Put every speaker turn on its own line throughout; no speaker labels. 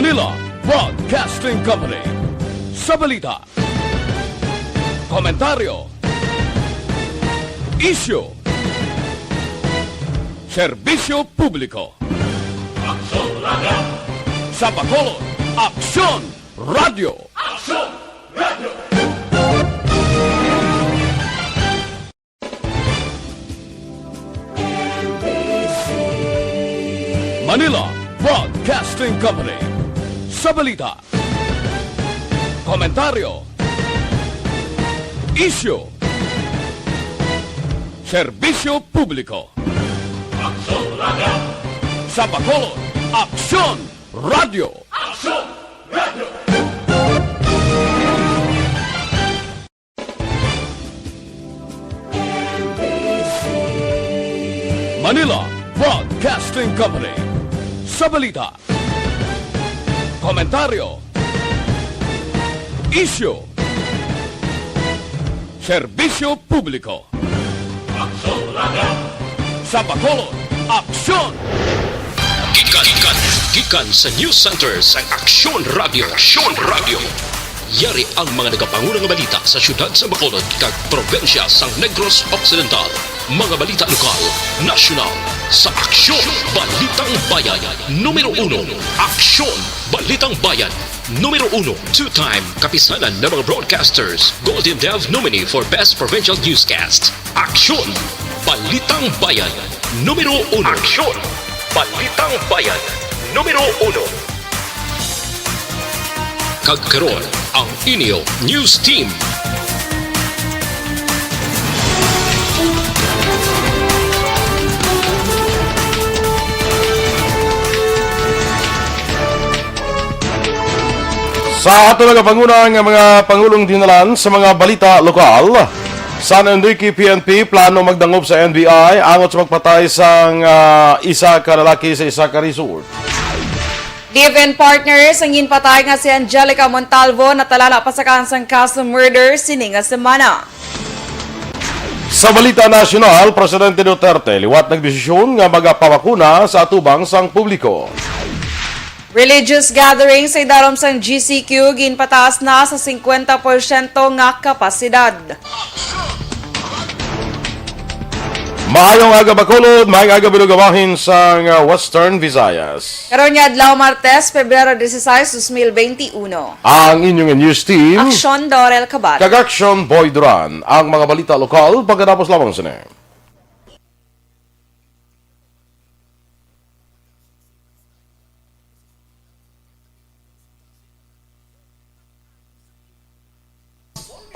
Manila Broadcasting Company. Sa balita, komentaryo, isyu, serbisyo publiko. Aksyon Radio. Sa Bacolod, Aksyon Radio. Aksyon Radio. Manila Broadcasting Company. Sa balita, komentaryo, isyu, serbisyo publiko. Aksyon Radio. Sa Bacolod, Aksyon Radio. Aksyon Radio. Manila Broadcasting Company. Sa balita, komentaryo, isyu, serbisyo publiko. Aksyon Radio. Sa Bacolod, Aksyon.
Gikan sa News Center sa Aksyon Radio. Aksyon Radio. Yari ang mga nagapangunang balita sa syudad sa Bacolod kag probensya sa Negros Occidental. Mga balita lokal, nasyonal, sa Aksyon Balitang Bayan. Numero 1, Aksyon Balitang Bayan. Numero 1, two-time kapisanan ng mga broadcasters. Golden Dev nominee for Best Provincial Newscast. Aksyon Balitang Bayan. Numero 1. Aksyon Balitang Bayan. Numero 1. Kagkaroon ang inyo News Team.
Sa ato nagapangunang mga Pangulong dinalan sa mga balita lokal, San Enrique PNP plano magdangop sa NBI angot sa magpatay sang isa ka lalaki sa isa ka resort.
Given partners, ang inpatay nga si Angelica Montalvo na talala pa sa kansang kaso murder sining nga semana.
Sa balita nasyonal, Presidente Duterte liwat nagdesisyon nga magapawakuna sa atubang sang publiko.
Religious gatherings sa idarom sang GCQ ginpataas na sa 50% nga kapasidad.
Maayong aga Bacolod, maayong aga binugawahin sa Western Visayas.
Karon niya adlaw Martes, Pebrero 16, 2021.
Ang inyong news team,
Aksyon Dorel Cabat.
Aksyon Boy Duran, ang mga balita lokal pagkatapos lamang sini.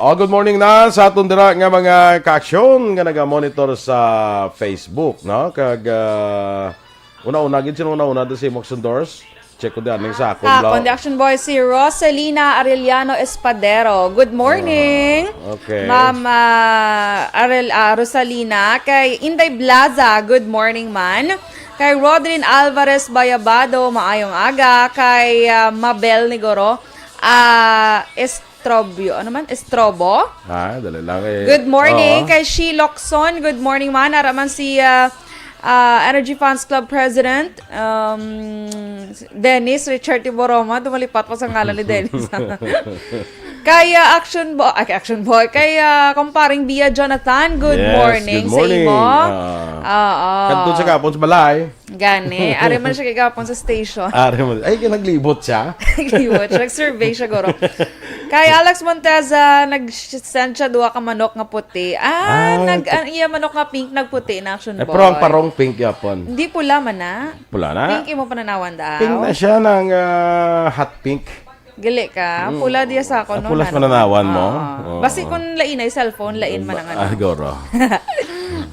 Good morning na sa atong dira nga mga ka-aksyon nga naga-monitor sa Facebook, no? Kag una-una gid sino una-una si Moxon Doors. Check ko diyan ning sa akon
on the Action Boy si Rosalina Arellano Espadero. Good morning.
Okay.
Mama Rosalina kay Inday Blaza. Good morning man. Kay Rodrin Alvarez Bayabado, maayong aga. Kay Mabel Nigoro. Ano man? Estrobo.
Dali lang eh.
Good morning kay Shilokson. Good morning man. Araman si Energy Funds Club President Dennis Richard Tiboroma. Dumalipat pa sa ngalan ni Dennis. Kay Action Boy. Kay kumparing Bia Jonathan. Good morning sa imo.
Kadto sa kapon sa balay.
Gani. Ari man siya kagapon sa station.
Ay, naglibot siya.
Naglibot siya. Nag-survey siya, goro. Kay Alex Monteza, nag-send siya duwa ka manok nga puti. Iya manok nga pink nagputi na Action Boy.
Pero ang parong pink yapon.
Hindi pula man na.
Pula na?
Pink mo pananawan daw.
Pink na siya ng hot pink.
Gali ka. Pula diya sa ako.
Pulas mananawan mo.
Basi kung lain ay cellphone, lain man ang ano.
Goro.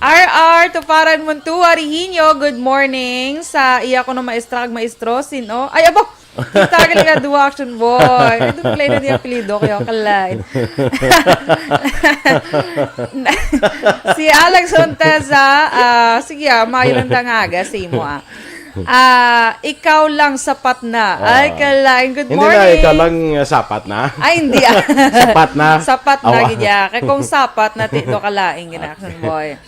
RR, Tuparan Montua, Rihinyo, good morning. Sa iya ko na maestro, sino? Ay, abo! Tagal nga duwa Action Boy. Ito play na di apelido kayo, kalain. Si Alex Monteza, sige mayo lang tangaga, si mo ikaw lang sapat na. Ay, kalain, good morning.
Hindi na, ikaw lang sapat na.
Ay, hindi
Sapat na.
Sapat na, gidya. Kaya kung sapat na, tito kalain, Action Boy.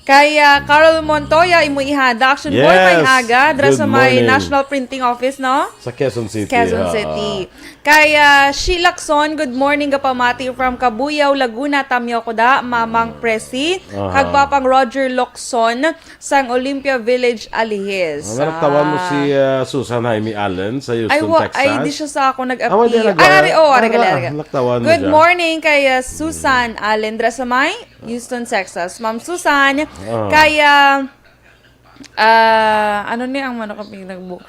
Kay Carl Montoya, imo ihada. Action Boy, may
Yes.
haga. Dra
Good
sa may
morning.
National Printing Office, no?
Sa Quezon City.
Quezon City. Kay Shilakson, good morning kapamati from Kabuyaw, Laguna, Tamyo Koda, Mamang Presi. Kagbapang Roger Locson, sang Olympia Village, Alihis.
Ang nagtawan mo si Susan Jaime Allen sa Houston, Texas.
Ay, di siya sa ako
Ah,
nag-appeal.
wala nagawa.
Ari,
Naktawan mo
Good
siya.
morning kay Susan Allen Drasamay, Houston, Texas. Ma'am Susan, kaya ano ni ang mano kaping nagbu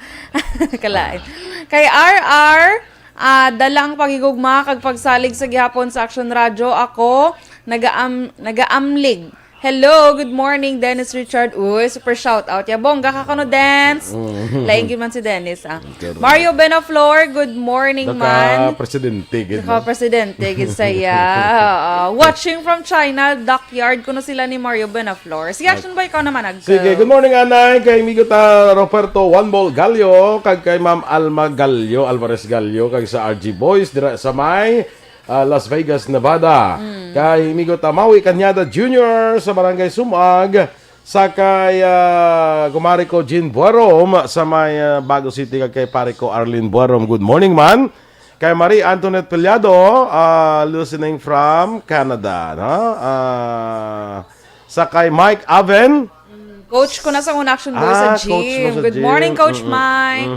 kalain. Kay RR, dalang pagigugma kag pagsalig sa gihapon sa Aksyon Radio, ako nagaamlig. Hello, good morning, Dennis Richard. Uy, super shout out. Ya bongga ka kano dance. Laing man si Dennis Mario Benaflor, good morning man.
Presidente gid.
Presidente gid saya. Watching from China, backyard kuno sila ni Mario Benaflor. Si Action Boy ikaw naman
Sige, good morning anay kay migo ta Roberto One Ball Gallo kag kay Ma'am Alma Gallo, Alvarez Gallo kag sa RG Boys dira sa may Las Vegas, Nevada. Kay migo ta Maui Kanyada Jr. sa Barangay Sumag. Sa kay kumari ko Jean Buarom sa may Bago City kag kay pare ko Arlene Buarom. Good morning man. Kay Marie Antoinette Pellado, listening from Canada, no? Sa kay Mike Aven.
Coach ko na sa una Action Boy sa
Coach mo
gym.
sa
Good
gym.
morning, Coach Mike.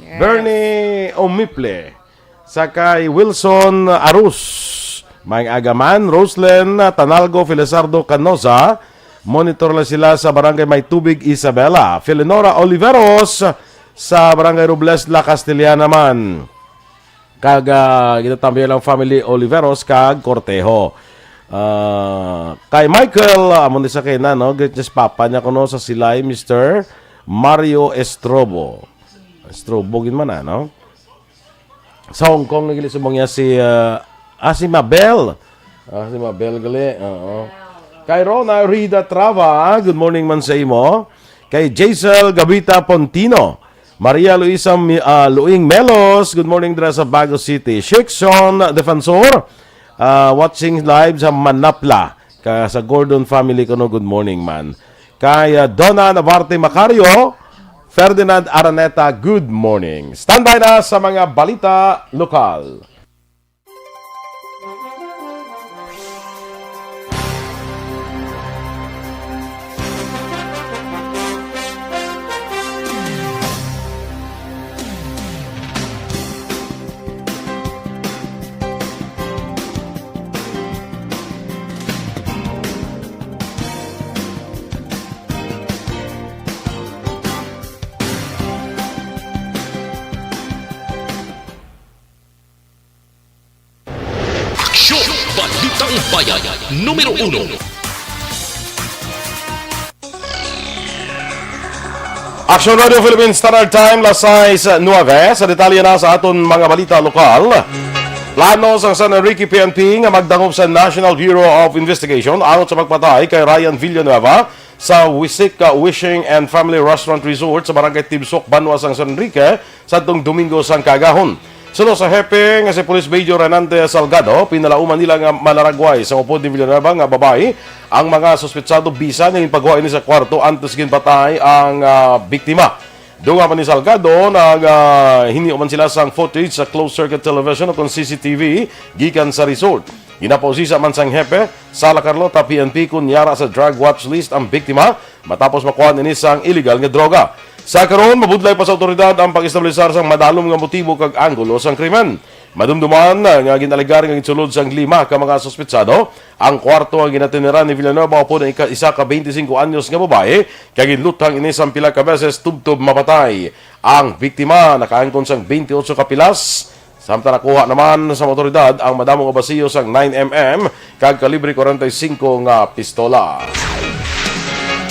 Yes.
Bernie Omiple. Sa kay Wilson Arus. May Agaman, Roslyn Tanalgo, Felizardo Canosa. Monitor lang sila sa Barangay May Tubig, Isabela. Felinora Oliveros sa Barangay Robles, La Castellana man. Kag ginatambihan lang family Oliveros kag Cortejo. Kay Michael, amon sa kina, no? Greatness papa niya kuno sa Silay, Mr. Mario Estrobo. Estrobo gin man no? Sa Hong Kong nagilisubong niya si Mabel. Si Mabel gali. Oo. Kay Rona Rida Trava, good morning man sa imo. Kay Jaisel Gabita Pontino. Maria Luisa Luing Melos, good morning dira sa Bago City. Shikson Defensor, watching live sa Manapla. Sa Gordon family ko no, good morning man. Kay Donna Navarte Macario, Ferdinand Araneta, good morning. Standby na sa mga balita lokal.
Aksyon! Balitang Bayan, Numero 1.
Aksyon Radio Philippines Standard Time, las 6:09. Sa detalye na sa aton mga balita lokal. Plano sa San Enrique PNP nga magdangop sa National Bureau of Investigation aron sa pagpatay kay Ryan Villanueva sa Wisik Wishing and Family Restaurant Resort sa Barangay Tibsok, Banwa, San Enrique sa Domingo sang Kagahon. Suno sa hepe nga si Police Major Renante Salgado, pinalauman nila nga malaragway sa upod ni Villanueva nga babae ang mga suspetsado bisa nga ipagawa ini sa kwarto antes ginpatay ang biktima. Dunga pa ni Salgado hiniuman sila sang footage sa closed circuit television o kung CCTV gikan sa resort. Ginapausisa man sang hepe Sala Carlota PNP kunyara sa drug watch list ang biktima matapos makuha ini sang illegal nga droga. Sa karon mabudlay pa sa otoridad ang pag-establisar sang madalom nga motibo kag anggulo sang krimen. Madumduman nga ginaligar nga gitsulod sang 5 ka mga suspetsado. Ang kwarto nga ginatiniran ni Villanueva upod ang isa ka 25 anyos nga babae kag ginlutang ini sang pila ka beses tubtob mapatay. Ang biktima nakaangkon sang 28 ka pilas. Samtang nakuha naman sa otoridad ang madamong basiyo sang 9mm kag kalibre 45 nga pistola.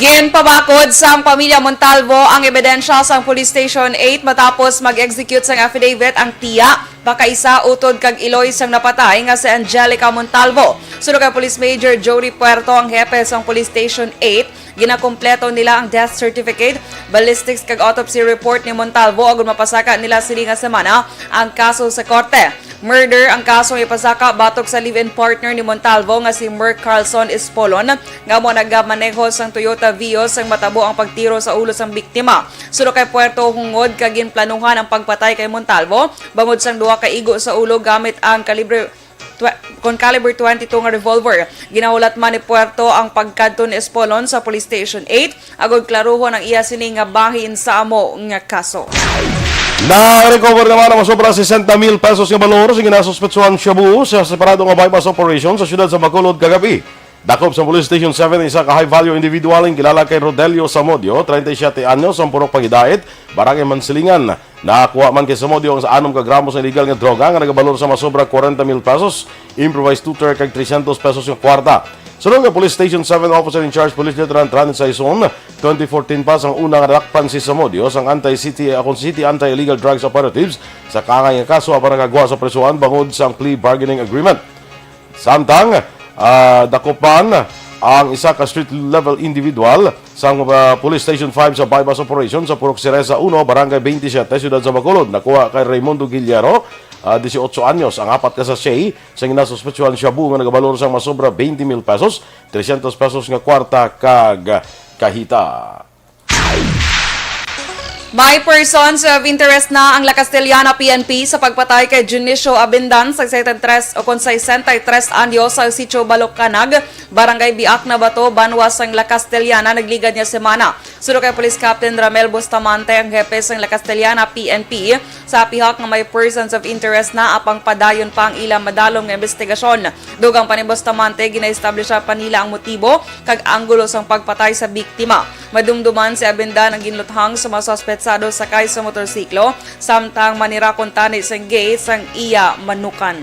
Ginpabakod sang pamilya Montalvo ang ebidensya sang Police Station 8 matapos mag-execute sang affidavit ang tiya baka isa utod kag iloy sang napatay nga si Angelica Montalvo. Sunod kay Police Major Jody Puerto ang hepe sang Police Station 8, ginakompleto nila ang death certificate, ballistics kag autopsy report ni Montalvo ug mapasaka nila sili nga semana ang kaso sa korte. Murder ang kasong ipasaka batok sa live-in partner ni Montalvo nga si Merc Carlson Espolon nga mo nagamaneho sang Toyota Vios ang matabo ang pagtiro sa ulo sang biktima. Sulo kay Puerto Hungod kagin planuhan ang pagpatay kay Montalvo bangod sang duha ka igo sa ulo gamit ang caliber 22 nga revolver. Ginahulat man ni Puerto ang pagkadto ni Espolon sa Police Station 8 agod klaruhon ang iya sini nga bahin sa amo nga kaso.
Na-recover naman ang sobra 60,000 pesos nga balor sa ginasuspetsuhan Shabu sa separado nga bypass operation sa siyudad sa Bacolod kagabi. Dakop sa Police Station 7 isa ka high-value individual ang kilala kay Rodelio Samodio, 37 anyos, ang purok pangidait, barangay Mansilingan. Nakakuha man kay Samodio ang sa 6 ka gramos ng illegal nga droga nga nagabalor sa masobra 40,000 pesos, improvised tutor kag 300 pesos nga kwarta. Sunod nga Police Station 7 Officer in Charge Police Lieutenant Ranin Saison, 2014 pa ang unang nadakpan si Samodio sang City Anti-Illegal Drugs Operatives sa kangay nga kaso para nagagawa sa presuhan bangod sa plea bargaining agreement. Samtang dakupan ang isa ka street level individual sa Police Station 5 sa bypass operation sa Purok Cereza 1, Barangay 27, Siyudad sa Bacolod. Nakuha kay Raimundo Guillero, 18 anyos, ang apat ka sa siyay sa ginasuspetsuhan Shabu nga nagabalor sa masobra 20,000 pesos, 300 pesos nga kwarta kag kahita.
May persons of interest na ang La Castellana PNP sa pagpatay kay Junicio Abindan sa 63 anyos sa Sitio Balokcanag, Barangay Biak na Bato, Banwas ng La Castellana, nagligad niya semana. Sulo kay Police Captain Ramel Bustamante, ang hepe ng La Castellana PNP, sa pihak nga may persons of interest na apang padayon pa ang ilang madalong nga investigasyon. Dugang pa ni Bustamante, gina-establish pa nila ang motibo kag anggulo sang pagpatay sa biktima. Madumduman si Abindan ang ginluthang sa mga suspetsado sakay sa motorsiklo, samtang manirakon tani sa gate sang iya manukan.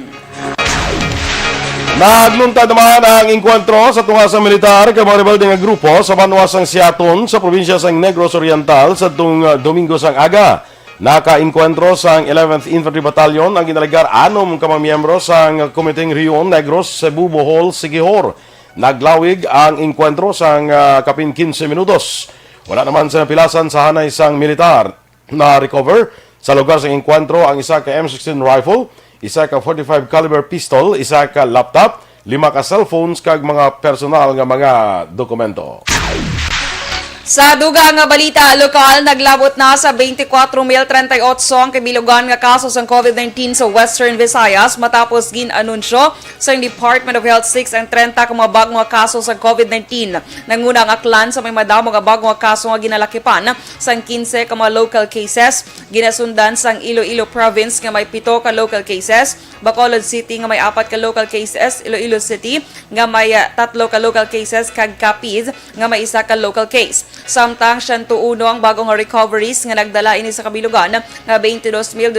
Nagluntad naman ang engkwentro sa tunga sa militar kay mga rebelde nga grupo sa Banwasang Siaton sa probinsya sang Negros Oriental sa Domingo sang aga. Naka-engkwentro sang 11th Infantry Battalion ang ginalagar 6 ka mga miyembro sang Komiteng Rion Negros, Cebu, Bohol, Siquijor. Naglawig ang engkwentro sang kapin 15 minutos. Wala naman sa napilasan sa hanay sang militar. Na-recover sa lugar sang engkwentro ang isa ka M16 rifle, isa ka 45 caliber pistol, isa ka laptop, 5 ka cellphones kag mga personal nga mga dokumento.
Sa duga nga balita lokal, naglabot na sa 24,038 ang kabilugan nga kaso sa COVID-19 sa Western Visayas matapos ginanunsyo sa Department of Health 6 ang 30 ka mga bagong kaso sa COVID-19. Nanguna ang aklan sa may madamo nga bagong kaso nga ginalakipan sa 15 ka mga local cases. Ginasundan sa Iloilo Province nga may 7 ka local cases, Bacolod City nga may 4 ka local cases, Iloilo City nga may 3 ka local cases, kag Capiz nga may 1 ka local case. Samtang 101 ang bagong recoveries nga nagdala ini sa kabilugan nga 22,230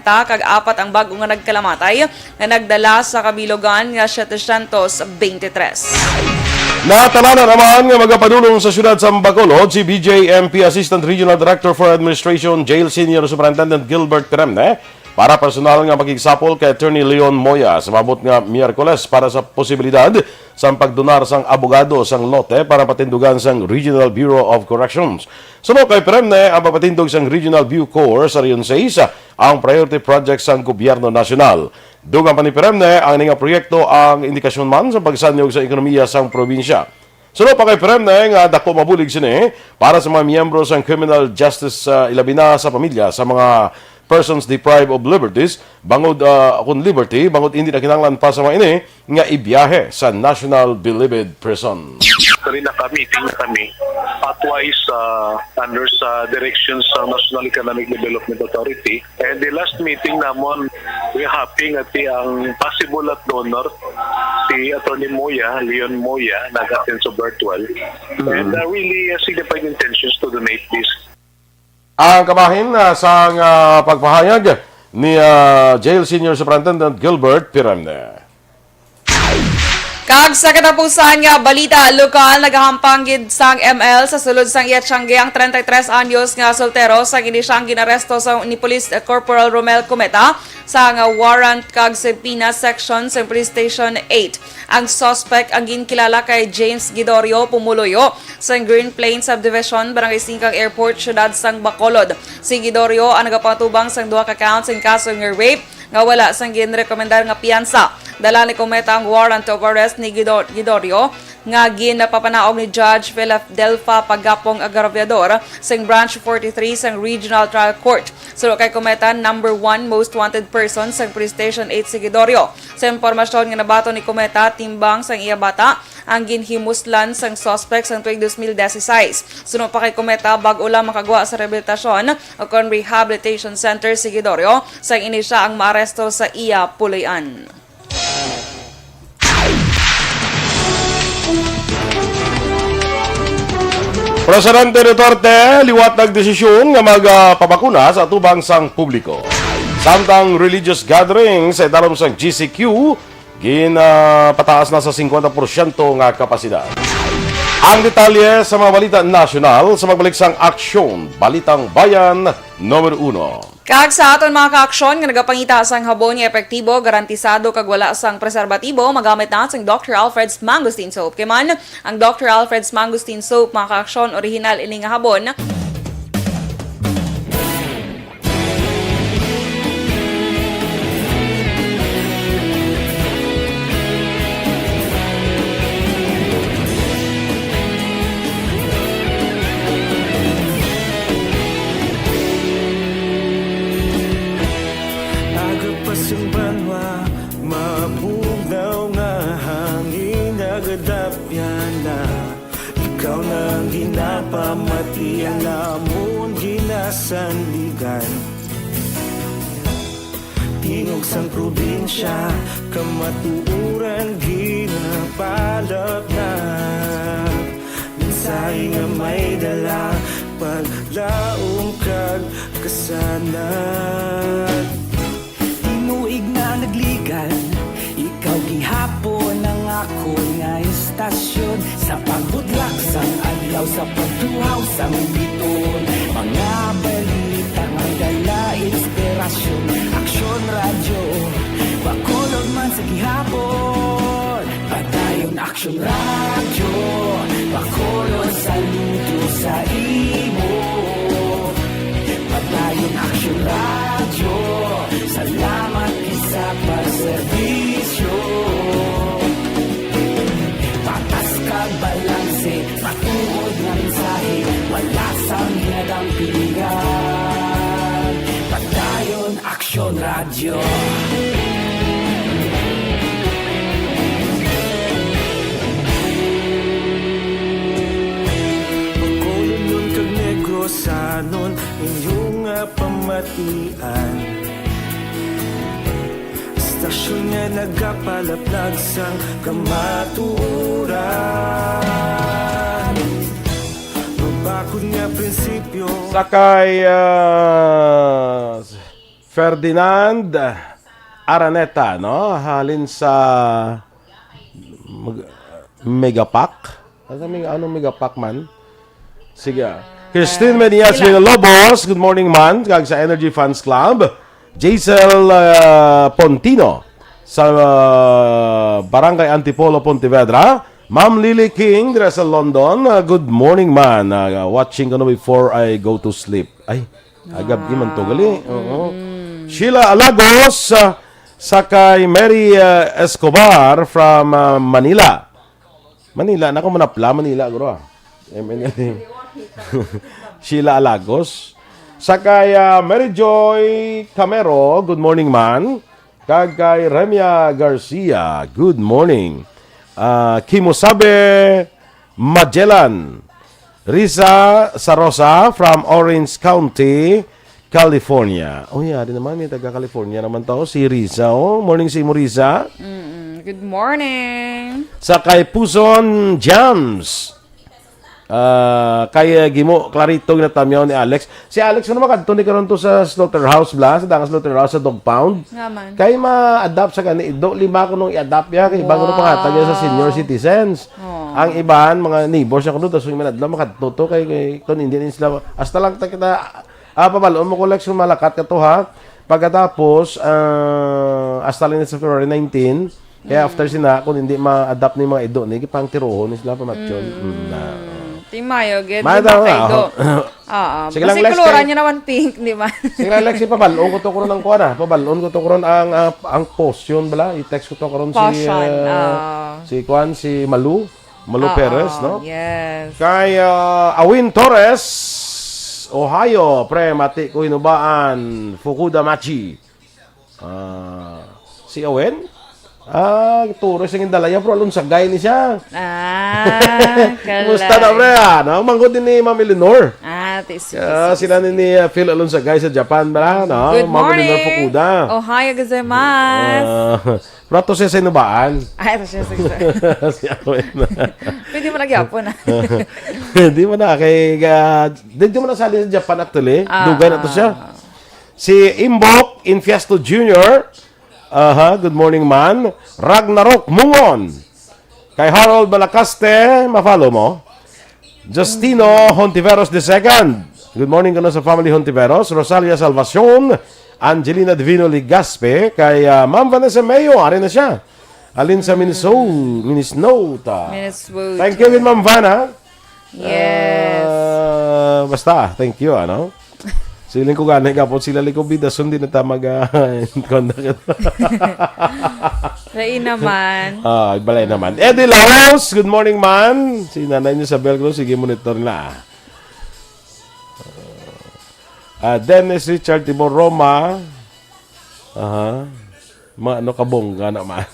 kag 4 ang bagong nga nagkalamatay nga nagdala sa kabilugan nga 723.
Natalanan naman nga magapadulong sa siyudad sa Bacolod si BJMP Assistant Regional Director for Administration Jail Senior Superintendent Gilbert Peremne para personal nga makigsapol kay Attorney Leon Moya sa mabot nga Miyerkules para sa posibilidad sa pagdonar sang abogado sang lote para patindugan sang Regional Bureau of Corrections. Suno kay Peremne ang papatindog sang Regional Bureau Corps sa Region 6 ang priority project sang Gobyerno Nasyonal. Dugang pa ni Peremne ang nga proyekto ang indikasyon man sa pagsanyog sa ekonomiya sang probinsya. Suno pa kay Peremne nga dako mabulig sini para sa mga miyembro sang criminal justice ilabi na sa pamilya sa mga persons deprived of liberties, bangod liberty, bangod hindi na kinanglan pa sa mga ini, nga ibiyahe sa National Bilibid Prison.
Meeting na kami twice under sa directions sa National Economic Development Authority. And the last meeting namon, we're happy nga ang possible at donor si Attorney Moya, Leon Moya, nag-attend sa virtual. And really signified intentions to donate this.
Ang kabahin sa pagpahayag ni Jail Senior Superintendent Gilbert Peremne.
Kag sa katapusan nga balita lokal, nagahampang gid sang ML sa sulod sang Iyatsyangge ang 33 anyos nga soltero sa ginisyang ginaresto sa ni Police Corporal Romel Cometa sa nga warrant kag Sepina section sa Police Station 8. Ang suspect ang ginkilala kay James Gidorio Pumuloyo sa Green Plains Subdivision, Barangay Singkang Airport, Siyudad sang Bacolod. Si Gidorio ang nagapatubang sang 2 ka counts in kaso ng rape, nga wala sang ginrekomendar nga piyansa. Dala ni Kometa ang warrant of arrest ni Gidorio nga ginapapanaog ni Judge Philadelphia Pagapong Agraviador sang Branch 43 sang Regional Trial Court. Sulo kay Kometa, number 1 most wanted person sang Police Station 8 si Gidorio. Sa impormasyon nga nabato ni Kometa, timbang sang iya bata ang ginhimuslan sang suspect sang tuig 2016. Sunod pa kay Kometa, bago lang makagawa sa rehabilitasyon o kon rehabilitation center si Gidorio, sang ini siya ang maaresto sa iya Pulayan.
Presidente Duterte liwat nagdesisyon nga magpabakuna sa atubang sang publiko. Samtang religious gatherings sa darom sang GCQ ginapataas na sa 50% nga kapasidad. Ang detalye sa mga balita nasyonal sa magbalik sang Aksyon, Balitang Bayan, Numero 1.
Kag sa aton mga ka-aksyon nga nagapangita sang habon nga epektibo, garantisado kag wala sang preserbatibo, magamit na sang Dr. Alfred's Mangosteen Soap. Kay man, ang Dr. Alfred's Mangosteen Soap, mga ka-aksyon, original ini nga habon.
Ikaw nang ginapamatian namon ginasandigan. Tingog sang probinsya kamatuuran ginapalap na. Mensahe nga may dala paglaong kag kasanan. Tinuig na nagligan, ikaw gihapon ang ako nga istasyon. Sa pagbudlak sang adlaw, sa pagduhaw sang biton. Mga balita nga dala inspirasyon. Aksyon radyo, bakolog man sa gihapon. Padayon Aksyon radyo, bakolog sa luto sa imo. Padayon Aksyon radyo, salamat isa pagserbisyo. Balanse, patuod ng mensahe, wala sang hinadang pilihan. Padayon Aksyon Radyo. Magkulong nun kag negrosanon, inyong pamatian. Stasyon nga nagapalaplag sang kamaturan. Mabakod nga prinsipyo.
Sakay Ferdinand Araneta, no? Halin sa Megapack. Anong Megapack man? Sige. Christine Menias Villalobos, good morning man. Kag sa Energy Fans Club. Jaisel Pontino sa Barangay Antipolo, Pontevedra. Ma'am Lily King dira sa London. Good morning man. Watching ko na before I go to sleep. Ay, agab man to gali. Oo. Sheila Alagos sa kay Mary Escobar from Manila. Manila, nako manapla Manila guro. Sheila Alagos. Sakay Mary Joy Camero, good morning man. Kag kay Remia Garcia, good morning. Kimosabe Magellan. Risa Sarosa from Orange County, California. Oh yeah, din naman may taga California naman to si Risa. Oh, morning si mo Risa.
Good morning.
Sakay Puson Jams. Kay Gimo Clarito na tamyaw ni Alex. Si Alex ano makadto ni karon to sa slaughterhouse bla, sa dangas slaughterhouse sa dog pound.
Ngaman.
Kay ma-adapt sa kani do lima ko nung i-adapt ya kay bago na pangatag sa senior citizens. Ang iban mga neighbors ako doon so manadla makadto to kay kon hindi din sila hasta lang ta kita pabalon mo collection malakat ka to ha. Pagkatapos hasta lang sa February 19 kaya after sina kung hindi ma-adapt ni mga ido ni pang tirohon ni sila pamatyon.
Timayo, get
Madaw
kay do.
Sige lang,
Kasi
Lex,
kuluran
kay-
niya naman pink, di ba?
Sige lang, Lexi, pabalon ko to karon ang kuha na. Pabalon ko to karon ang post yun bala. I-text ko to karon si
Potion,
si Malu Perez, no?
Yes.
Kay Awin Torres, Ohio, pre, mati ko hinubaan, Fukuda Machi. Si Awin? Torres ang indalaya, pero alun sa gay ni siya.
Kalay.
Kumusta na, pre? No? Manggod din ni Ma'am Eleanor. Sila ni Phil alun sa gay sa Japan, ba? No?
Good
Ma'am Eleanor
morning.
Fukuda.
Ohio gozaimasu.
Prato siya sa inubaan.
Ito siya.
Si Awin.
Pwede mo nagyapo na.
Hindi mo na. Hindi mo na sali sa Japan actually. Dugay na to siya. Si Imbok Infiesto Jr. Good morning, man. Ragnarok Mungon. Kay Harold Balacaste, ma-follow mo. Justino Hontiveros II. Good morning ka na sa family Hontiveros. Rosalia Salvacion. Angelina Divino Ligaspe. Kay Ma'am Vanessa Mayo. Ari na siya. Alin sa Minnesota. Thank you, Ma'am Vanna.
Yes.
Basta, thank you, ano? Siling ko ganay kapot sila liko bida sundi na tamag conduct.
Lain naman.
Balay naman. Eddie Laos, good morning, man. Si nanay niyo sa Belgrano, sige monitor na. Dennis Richard Timor Roma. Ano kabongga naman.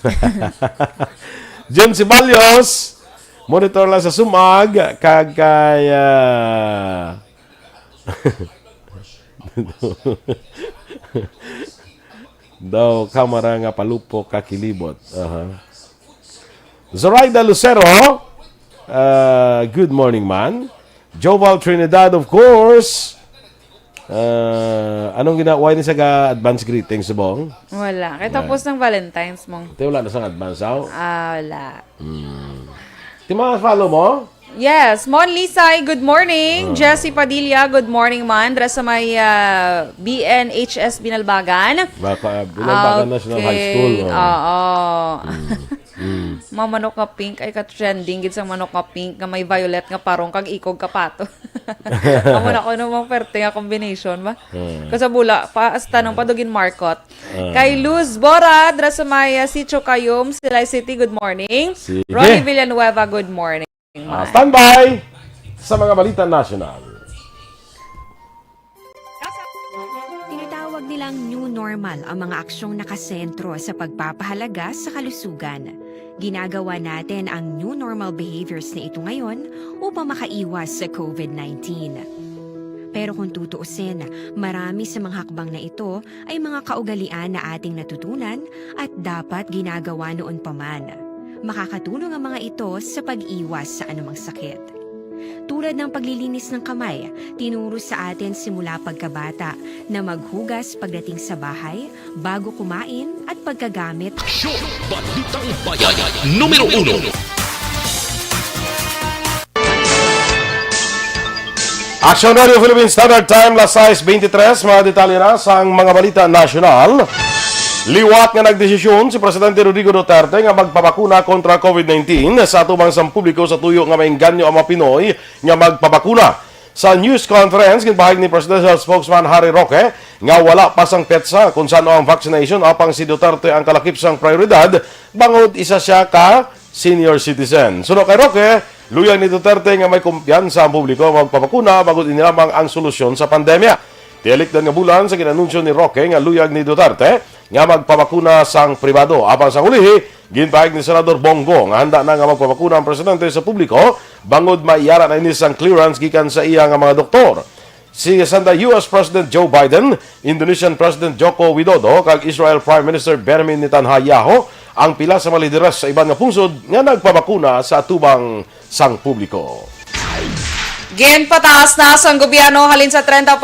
John Sibalios, monitor lang sa Sumag. Kagaya daw kamera nga palupo kakilibot. Zoraida Lucero, good morning, man. Joval Trinidad, of course. Anong ginagawa ni sa advance greetings, bong?
Wala. Kaya tapos ng Valentine's mong.
Te, wala na sa advance, aw?
Wala.
Ti mga follow mo?
Yes. Mon Lisay, good morning. Jessie Padilla, good morning, man. Dra sa may BNHS Binalbagan.
Baka Binalbagan National High School.
Oo. Manok nga pink ay ka-trending gid sa manok nga pink nga may violet nga parong kag ikog kapato. Amo na ko namang perte nga combination ba? Kasabula pa tanong padugin markot. Kay Luz Bora dra sa may Sitio Kayum, Silay City, good morning.
Sige.
Ronnie Villanueva, good morning.
Standby sa mga balita national.
Tinatawag nilang new normal ang mga aksyong nakasentro sa pagpapahalaga sa kalusugan. Ginagawa natin ang new normal behaviors na ito ngayon upang makaiwas sa COVID-19. Pero kung tutuusin, marami sa mga hakbang na ito ay mga kaugalian na ating natutunan at dapat ginagawa noon pa man. Makakatulong ang mga ito sa pag-iwas sa anumang sakit. Tulad ng paglilinis ng kamay, tinuro sa atin simula pagkabata na maghugas pagdating sa bahay, bago kumain at pagkagamit.
Aksyon! Balitang Bayan! Numero 1.
Aksyon Radio Philippine Standard Time, las 6:23. Mga detalye na sa mga balita national. Liwat nga nagdesisyon si Presidente Rodrigo Duterte nga magpabakuna kontra COVID-19 sa atubang sang publiko sa tuyo nga maingganyo ang mga Pinoy nga magpabakuna. Sa news conference, ginpahayag ni Presidential Spokesman Harry Roque nga wala pa sang petsa kung saan ang vaccination apang si Duterte ang kalakip sang prioridad bangod isa siya ka senior citizen. Suno kay Roque, luyag ni Duterte nga may kumpiyansa ang publiko magpabakuna bangod inilamang ang solusyon sa pandemya. Tiyalikdan nga bulan sa ginanunsyo ni Roque nga luyag ni Duterte nga magpabakuna sang pribado. Apang sa ulihi, ginpahayag ni Senador Bongo nga handa na nga magpabakuna ang presidente sa publiko bangod maiyara na inis ang clearance gikan sa iya nga mga doktor. Si Santa US President Joe Biden, Indonesian President Joko Widodo kag Israel Prime Minister Benjamin Netanyahu ang pila sa mga lideres sa iban nga pungsod nga nagpabakuna sa atubang sang publiko.
Ginpataas na sa gobyerno halin sa 30%,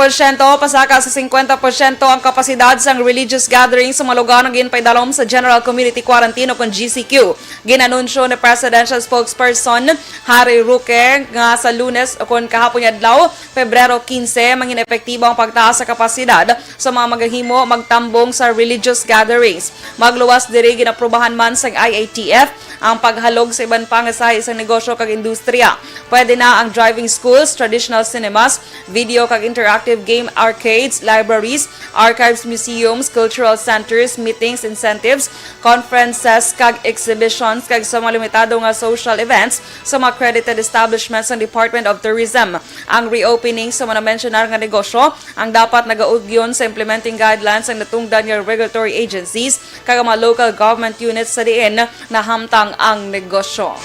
pasaka sa 50% ang kapasidad sa religious gathering sa mga lugar na ginpaidalom sa General Community Quarantine o GCQ. Ginanunsyo ni Presidential Spokesperson Harry Roque nga sa Lunes o kahapon adlaw, Pebrero 15, mangin epektibo ang pagtaas sa kapasidad sa mga maghahimo magtambong sa religious gatherings. Magluwas diri ginaprubahan man sa IATF ang paghalog sa iban pang sa isang negosyo kag industriya. Pwede na ang driving school malls, traditional cinemas, video kag interactive game arcades, libraries, archives, museums, cultural centers, meetings, incentives, conferences kag exhibitions kag sa mga limitado nga social events sa mga accredited establishments ng Department of Tourism. Ang reopening sa mga mentionar nga negosyo ang dapat nagaugyon sa implementing guidelines ang natungdan nga regulatory agencies kag mga local government units sa diin na hamtang ang negosyo.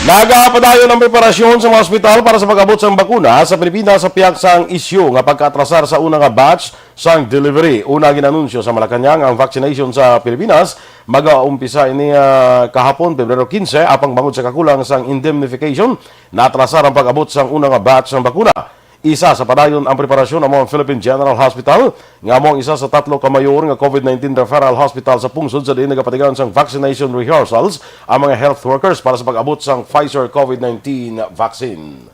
Nagapadayon ang preparasyon sa mga ospital para sa pag-abot sa bakuna sa Pilipinas sa piyak sang isyu nga pagkaatrasar sa unang nga batch sang delivery. Una ginanunsyo sa Malacanang ang vaccination sa Pilipinas mag-aumpisa ini kahapon Pebrero 15 apang bangod sa kakulang sang indemnification na atrasar ang pag-abot sang unang nga batch sang bakuna. Isa sa padayon ang preparasyon ng Philippine General Hospital nga mo isa sa 3 ka mayor nga COVID-19 referral hospital sa pungsod sa diin nagapatigan sang vaccination rehearsals ang mga health workers para sa pag-abot sang Pfizer COVID-19 vaccine.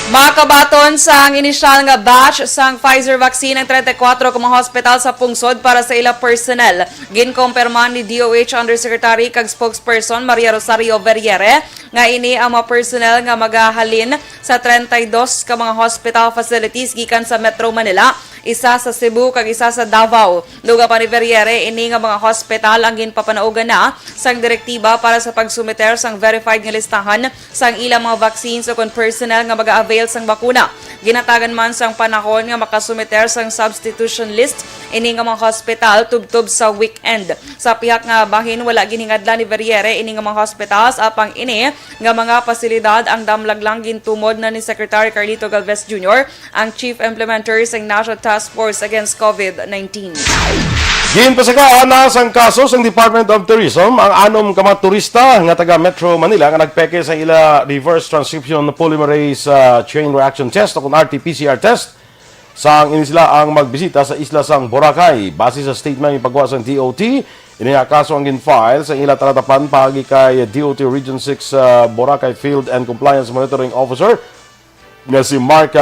Makabaton sa ang inisyal nga batch sang Pfizer vaccine ang 34 ka mga hospital sa pungsod para sa ila personnel. Ginkompirma ni DOH Undersecretary kag spokesperson Maria Rosario Verriere nga ini ang mga personnel nga magahalin sa 32 ka mga hospital facilities gikan sa Metro Manila, isa sa Cebu kag isa sa Davao. Duga pa ni Verriere ini nga mga hospital ang ginpapanaugan na sang direktiba para sa pagsumiter sang verified nga listahan sang ilang mga vaccines o kon personnel nga mag-avail sang bakuna. Ginatagan man sang panahon nga makasumiter sang substitution list ini nga mga hospital tubtob sa weekend. Sa pihak nga bahin wala giningadla ni Verriere ini nga mga hospitals apang ini nga mga pasilidad ang damlaglang gintumod na ni Secretary Carlito Galvez Jr., ang Chief Implementer sang National Task Force Against COVID-19.
Ginpasagaan na sang kaso sang Department of Tourism ang anom ka mga turista nga taga Metro Manila nga nagpeke sa ila reverse transcription polymerase chain reaction test o kung RT-PCR test sang ini sila ang magbisita sa isla sang Boracay. Base sa statement ng paggawa sang DOT, ini nga kaso ang ginfile sa ila talatapan pagi kay DOT Region 6 Boracay Field and Compliance Monitoring Officer nga si Mark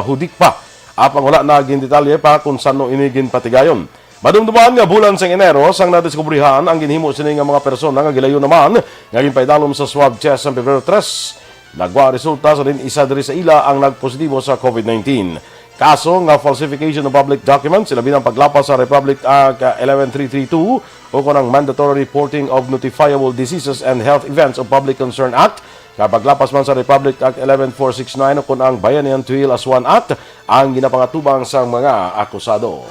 Hudikpa. Apang wala na gindetalye pa kung sano ini ginpatigayon. Madumduman nga bulan sang Enero sang nadiskubrihan ang ginhimo sini nga mga persona nga gilayo naman nga ginpaidalom sa swab test sa Pebrero 3. Nagwa resulta sa din isa diri sa ila ang nagpositibo sa COVID-19. Kaso nga falsification of public documents sila binang paglapas sa Republic Act 11332 o kunang Mandatory Reporting of Notifiable Diseases and Health Events of Public Concern Act. Kapag lapas man sa Republic Act 11469 o kunang Bayan Tuil as One Act ang ginapangatubang sa mga akusado.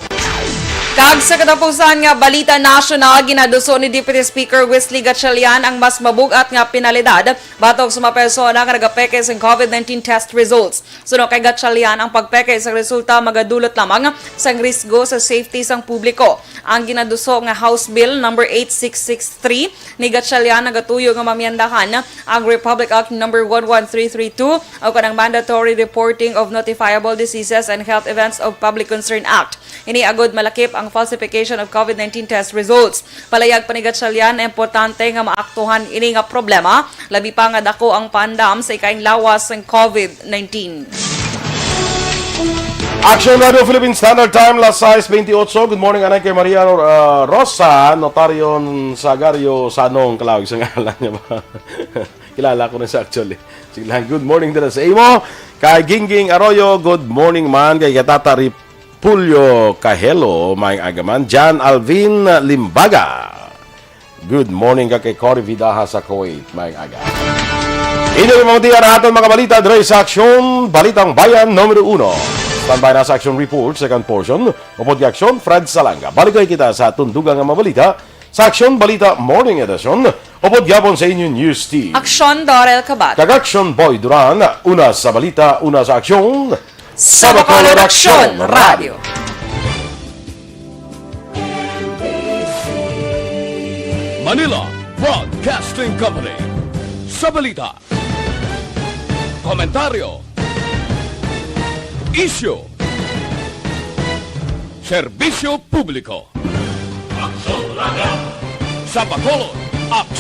Kag sa katapusan nga balita national, ginaduso ni Deputy Speaker Wesley Gatchalian ang mas mabugat nga penalidad batok sa mga persona nga nagapeke sa COVID-19 test results. Suno kay Gatchalian, ang pagpeke sa resulta magadulot lamang sa risgo sa safety sang publiko. Ang ginaduso nga House Bill number 8663 ni Gatchalian nagatuyo nga mamyandahan ang Republic Act number 11332 o kanang Mandatory Reporting of Notifiable Diseases and Health Events of Public Concern Act. Ini agod malakip ang falsification of COVID-19 test results. Palayag pa ni Gatchalian, importante nga maaktuhan ini nga problema, labi pa nga dako ang pandam sa ikaing lawas ng COVID-19.
Aksyon Radio Philippine Standard Time, las 6:28. Good morning, anay kay Maria Rosa, notaryon Sagario Sanong, kalawag sa ngalan niya ba? Kilala ko na siya actually. Sige lang, good morning din sa imo. Kay Gingging Arroyo, good morning man. Kay Katata Pulyo Kahelo, may agaman. Jan Alvin Limbaga. Good morning ka kay Cory Vidaha sa Kuwait, may aga. Ino yung mga aton mga balita dre sa Aksyon, Balitang Bayan, Numero 1. Standby na sa Aksyon Report, second portion. Upod ka Aksyon, Fred Salanga. Balikay kita sa tundugang nga mabalita sa Aksyon Balita Morning Edition. Upod gapon sa inyong news team.
Aksyon Dorel Kabat.
Kag Aksyon Boy Duran, una sa balita, una sa Aksyon.
Sa Bacolod Aksyon Radio.
Manila Broadcasting Company. Sa balita, komentaryo, isyu, serbisyo publiko. Sa Bacolod Aksyon.